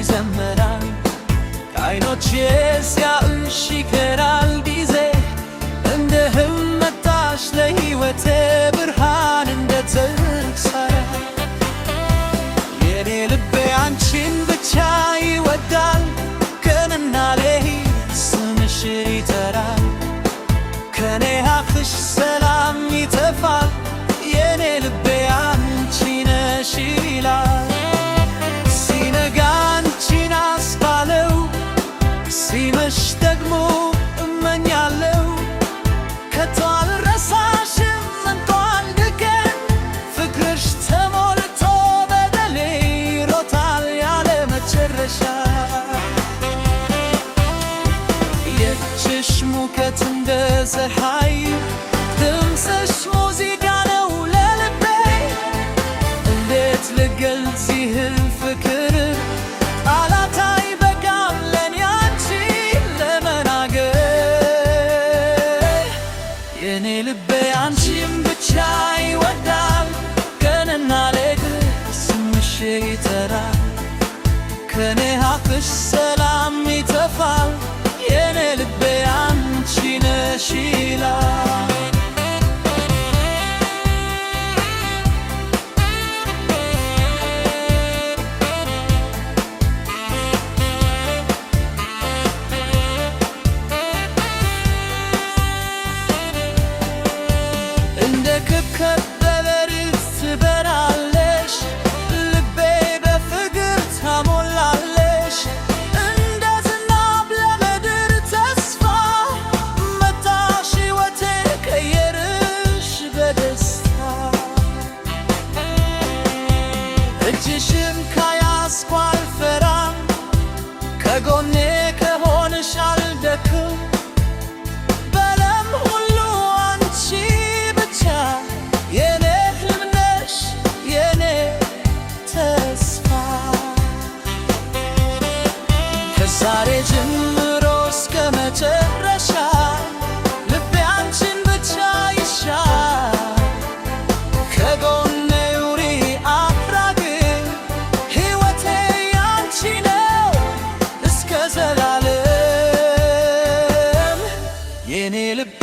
ይዘምራል ከዓይኖቼ ሲያዩሽ ይቀራል ጊዜ እንደ ሕልም መጣሽ ለሕይወቴ ብርሃን እንደ ትንሣኤ የኔ ልቤ አንቺን ብቻ ይወዳል ቀንና ሌሊት ስምሽን ይጠራል ከኔ አፍሽ ሰላም ይተፋል የኔ ልቤ አንቺ ነሽ ይላል ሲነጋ አንቺን አስባለው ሲመሽ ደግሞ እመኛለው ከቶ አልረሳሽም እንኳን ድቀን ፍቅርሽ ተሞልቶ በደሌ ይሮጣል ያለ መጨረሻ የእጅሽ ሙቀት እንደ ፀሐይ ድምፅሽ ሙዚቃ ነው ለልቤ እንዴት ልገልጽ ይህን ፍቅር ቃላት አይበቃም ለኔ አንቺን ለመናገር የኔ ልቤ አንቺን ብቻ ይወዳል ቀንና ሌሊት ስምሽ ይጠራል ከኔ አፍሽ ሰላም ይተፋል የኔ ልቤ አንቺ ነሽ ይላል እንደ ኮከብ በሌሊት ትበራለሽ ልቤ በፍቅር ታሞላለሽ እንደ ዝናብ ለምድር ተስፋ መጣሽ ሕይወቴ ቀየርሽ በደስታ እጅሽን ከያዝኩ አልፈራም ከጎኔ ከሆንሽ አልደክም በዓለም ሁሉ አንቺ ብቻ የኔ ሕልም ነሽ የኔ ተስፋ ከዛሬ ጀምሮ እስከ መጨረሻ ልቤ አንቺን ብቻ ይሻል ከጎኔ ኑሪ አትራቂም ሕይወቴ ያንቺ ነው እስከ ዘላለም የኔ ልብ